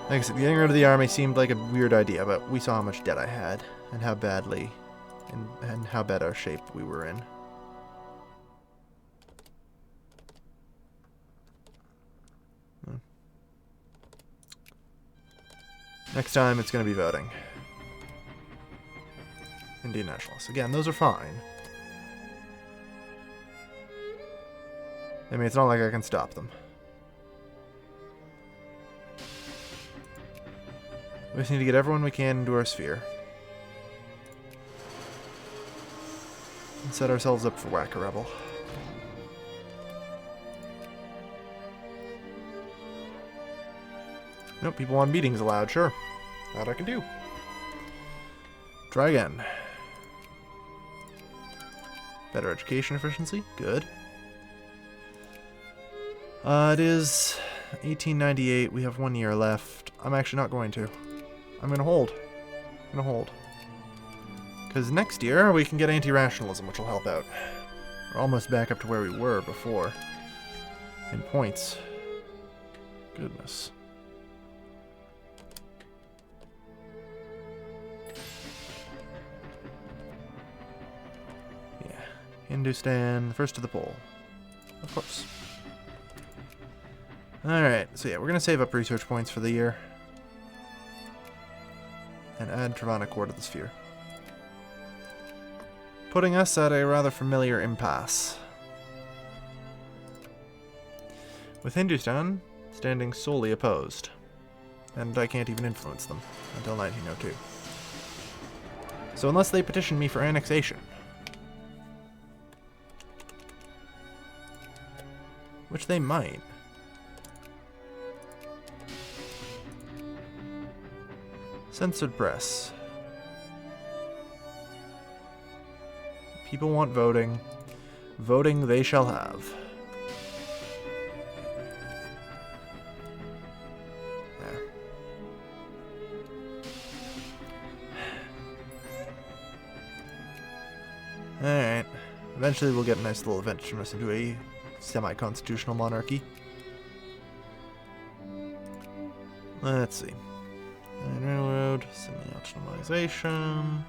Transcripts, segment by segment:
Like I said, getting rid of the army seemed like a weird idea, but we saw how much debt I had and how badly and how bad our shape we were in. Next time, it's going to be voting. Indian nationalists. Again, those are fine. I mean, it's not like I can stop them. We just need to get everyone we can into our sphere. And set ourselves up for Whack-A-Rebel. Nope, people want meetings allowed, sure. That I can do. Try again. Better education efficiency, good. It is 1898, we have 1 year left. I'm actually not going to. I'm gonna hold. I'm gonna hold. Because next year we can get anti-rationalism, which will help out. We're almost back up to where we were before. In points. Goodness. Hindustan, first to the pole. Of course. Alright, so yeah, we're going to save up research points for the year. And add Travancore to the sphere. Putting us at a rather familiar impasse. With Hindustan standing solely opposed. And I can't even influence them until 1902. So unless they petition me for annexation, which they might. Censored press. People want voting. Voting they shall have. There. Alright. Eventually we'll get a nice little event to turn us into a semi-constitutional monarchy. Let's see. Railroad, semi-autonomization.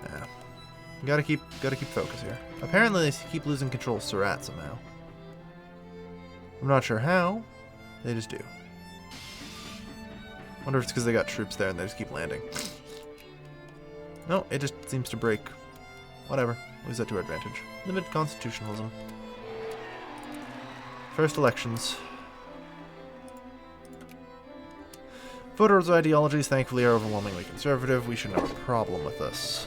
Yeah. Gotta keep focus here. Apparently they keep losing control of Surat somehow. I'm not sure how. They just do. Wonder if it's because they got troops there and they just keep landing. No, it just seems to break. Whatever. Use that to our advantage. Limited constitutionalism. First elections. Voters' ideologies, thankfully, are overwhelmingly conservative. We shouldn't have a problem with this.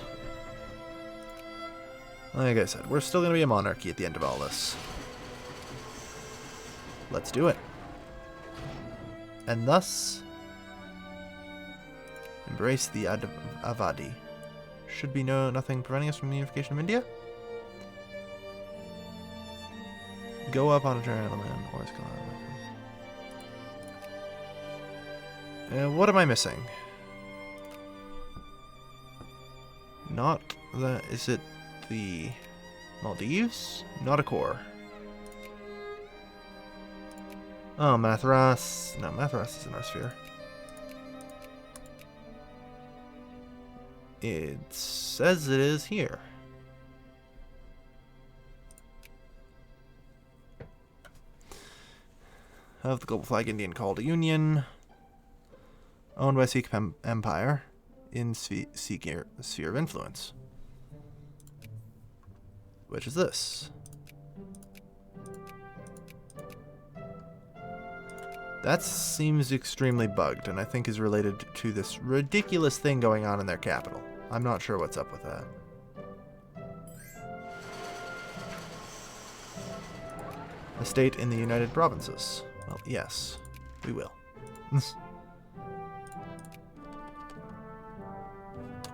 Like I said, we're still going to be a monarchy at the end of all this. Let's do it. And thus, embrace the Avadi. Should be nothing preventing us from the unification of India. Go up on a giant land, or it's gone. What am I missing? Not the... Is it the Maldives? Not a core. Oh, Mathras. No, Mathras is in our sphere. It says it is here. Of the global flag Indian called a union. Owned by Sikh Empire in Sikh sphere of influence. Which is this. That seems extremely bugged, and I think is related to this ridiculous thing going on in their capital. I'm not sure what's up with that. A state in the United Provinces. Well, yes, we will.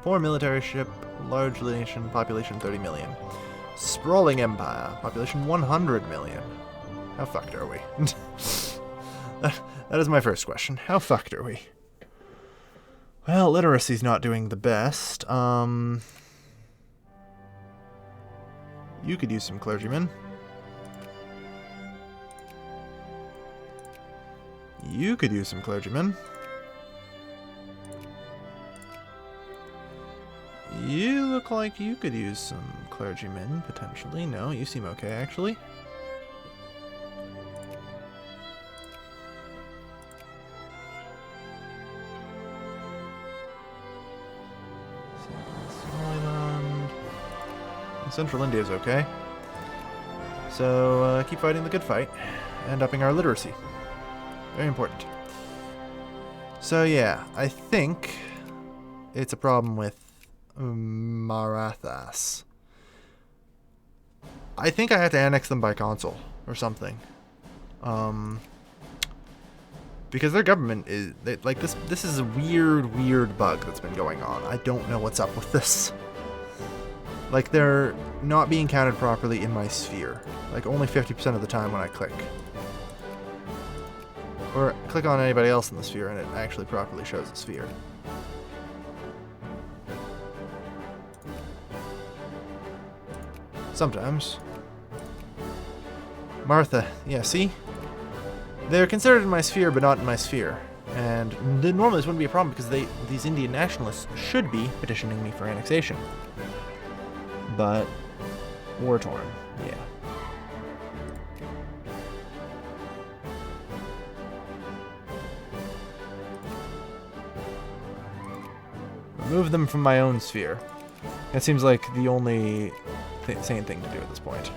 Poor military ship, large nation, population 30 million. Sprawling empire, population 100 million. How fucked are we? That is my first question. How fucked are we? Well, literacy's not doing the best. You could use some clergymen. You could use some clergymen. You look like you could use some clergymen, potentially. No, you seem okay, actually. Somaliland. Central India is okay. So, keep fighting the good fight. And upping our literacy. Very important. So, yeah, I think it's a problem with Marathas. I think I have to annex them by consul or something. Because their government is like this is a weird bug that's been going on. I don't know what's up with this. Like, they're not being counted properly in my sphere. Like, only 50% of the time when I click. Or click on anybody else in the sphere and it actually properly shows the sphere. Sometimes. Martha, yeah, see? They're considered in my sphere, but not in my sphere. And normally this wouldn't be a problem because these Indian nationalists should be petitioning me for annexation. But war-torn, yeah. Remove them from my own sphere. That seems like the only sane thing to do at this point.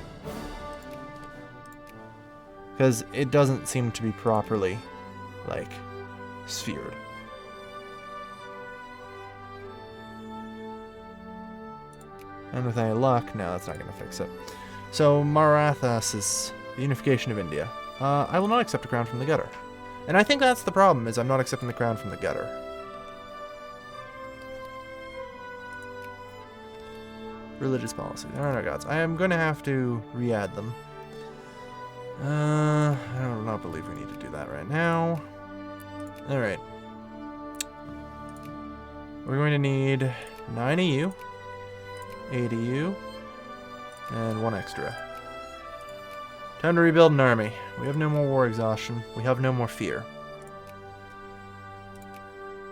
Because it doesn't seem to be properly, like, sphered. And with any luck, no, that's not going to fix it. So, Marathas is the unification of India. I will not accept a crown from the gutter. And I think that's the problem, is I'm not accepting the crown from the gutter. Religious policy. There are no gods. I am going to have to re-add them. I do not believe we need to do that right now. Alright. We're going to need 9 EU, 8 EU, and 1 extra. Time to rebuild an army. We have no more war exhaustion. We have no more fear.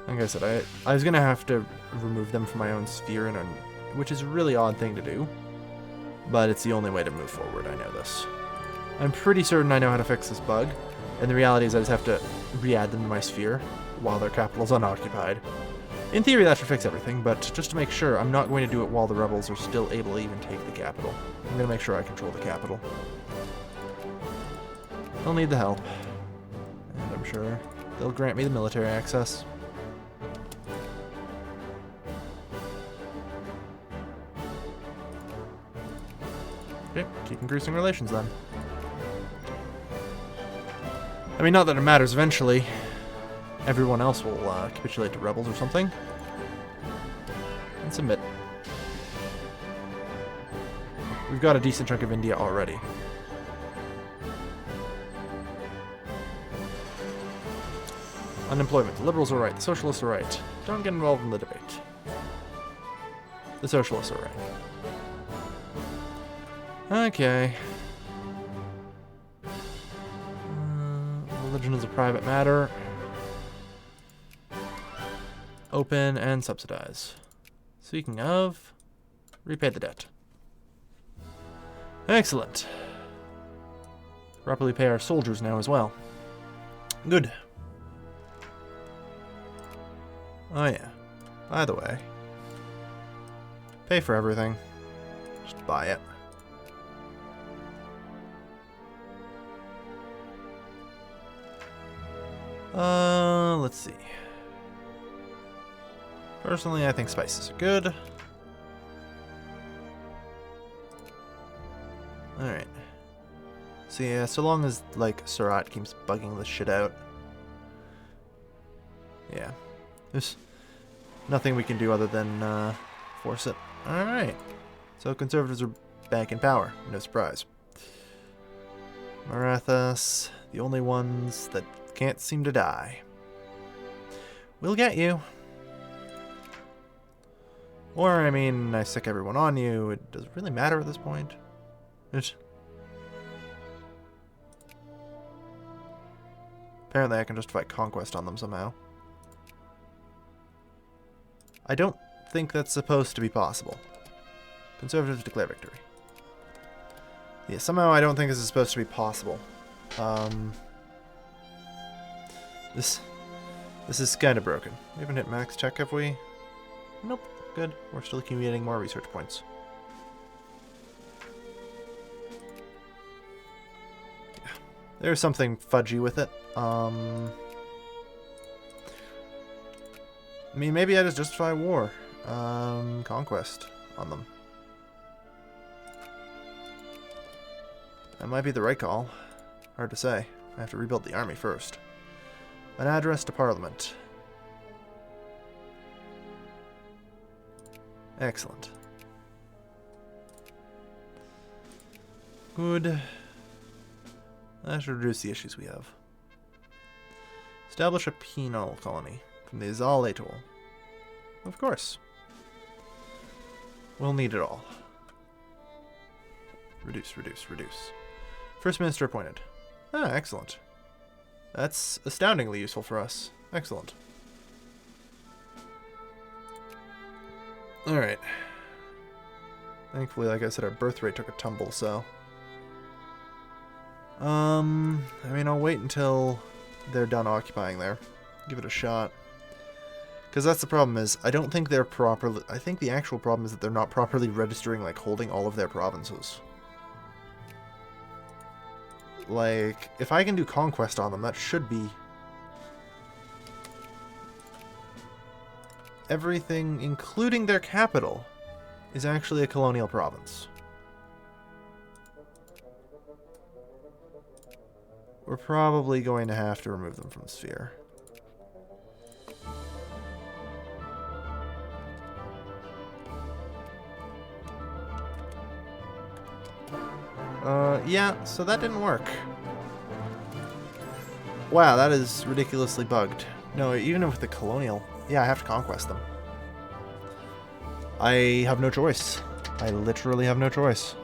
Like I said, I was going to have to remove them from my own sphere, which is a really odd thing to do. But it's the only way to move forward, I know this. I'm pretty certain I know how to fix this bug, and the reality is I just have to re-add them to my sphere while their capital's unoccupied. In theory, that should fix everything, but just to make sure, I'm not going to do it while the rebels are still able to even take the capital. I'm going to make sure I control the capital. They'll need the help, and I'm sure they'll grant me the military access. Okay, keep increasing relations then. I mean, not that it matters eventually. Everyone else will capitulate to rebels or something. And submit. We've got a decent chunk of India already. Unemployment. The liberals are right. The socialists are right. Don't get involved in the debate. The socialists are right. Okay. Religion is a private matter. Open and subsidize. Speaking of, repay the debt. Excellent. Properly pay our soldiers now as well. Good. Oh yeah. By the way, pay for everything. Just buy it. Let's see. Personally, I think spices are good. Alright. So yeah, so long as, like, Surat keeps bugging this shit out. Yeah. There's nothing we can do other than, force it. Alright. So conservatives are back in power. No surprise. Marathas, the only ones that can't seem to die. We'll get you. Or, I mean, I stick everyone on you. It doesn't really matter at this point. Apparently I can justify conquest on them somehow. I don't think that's supposed to be possible. Conservatives declare victory. Yeah, somehow I don't think this is supposed to be possible. This is kind of broken. We haven't hit max tech, have we? Nope. Good. We're still accumulating more research points. Yeah. There's something fudgy with it. I mean, maybe I just justify war. Conquest on them. That might be the right call. Hard to say. I have to rebuild the army first. An address to Parliament. Excellent. Good. That should reduce the issues we have. Establish a penal colony from the Azal Atoll. Of course. We'll need it all. Reduce, reduce, reduce. First Minister appointed. Ah, excellent. That's astoundingly useful for us. Excellent. Alright. Thankfully, like I said, our birth rate took a tumble, so... I mean, I'll wait until they're done occupying there. Give it a shot. Because that's the problem is, I don't think they're properly... I think the actual problem is that they're not properly registering, like, holding all of their provinces. Like, if I can do conquest on them, that should be... Everything, including their capital, is actually a colonial province. We're probably going to have to remove them from the sphere. Yeah, so that didn't work. Wow, that is ridiculously bugged. No, even with the colonial... Yeah, I have to conquest them. I have no choice. I literally have no choice.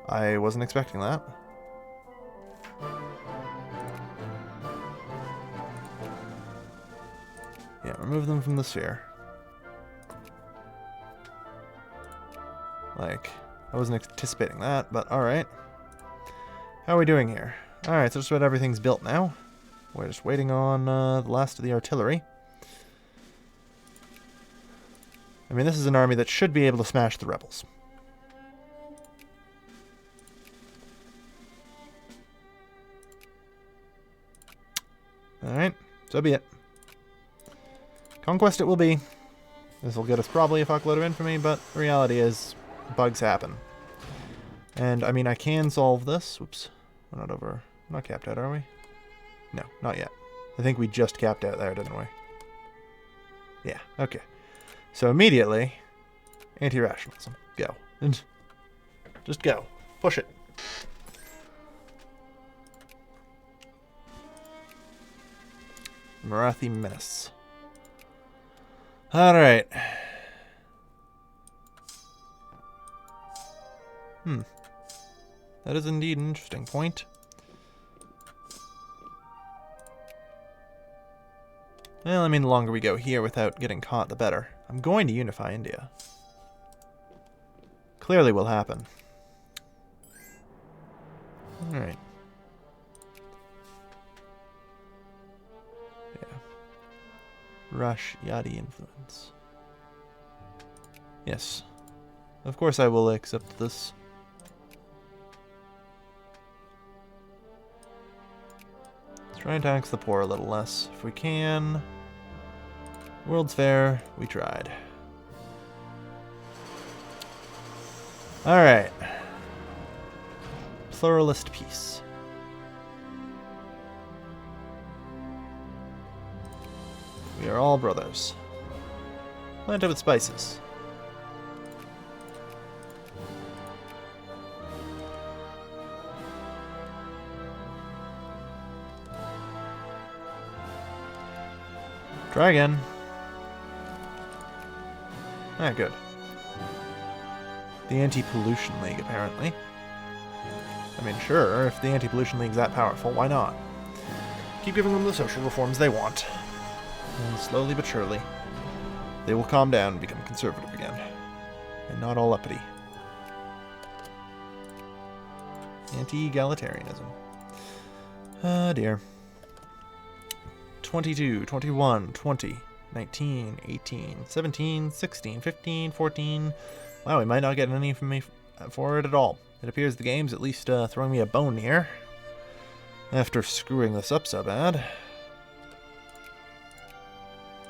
I wasn't expecting that. Yeah, remove them from the sphere. Like, I wasn't anticipating that, but alright. How are we doing here? Alright, so just about everything's built now. We're just waiting on the last of the artillery. I mean, this is an army that should be able to smash the rebels. Alright, so be it. Conquest it will be. This will get us probably a fuckload of infamy, but the reality is, bugs happen. And, I mean, I can solve this. Whoops. We're not over... We're not capped out, are we? No, not yet. I think we just capped out there, didn't we? Yeah, okay. So immediately, anti-rationalism. Go. Just go. Push it. Marathi menace. Alright. That is indeed an interesting point. Well, I mean, the longer we go here without getting caught, the better. I'm going to unify India. Clearly will happen. Alright. Yeah. Rush Yadi influence. Yes. Of course I will accept this. Let's try and tax the poor a little less. If we can. World's Fair, we tried. Alright. Pluralist peace. We are all brothers. Plant it with spices. Try again. Ah, good. The Anti-Pollution League, apparently. I mean, sure, if the Anti-Pollution League's that powerful, why not? Keep giving them the social reforms they want. And slowly but surely, they will calm down and become conservative again. And not all uppity. Anti-egalitarianism. Oh dear. 22, 21, 20, 19, 18, 17, 16, 15, 14. Wow, we might not get any from me for it at all. It appears the game's at least throwing me a bone here. After screwing this up so bad.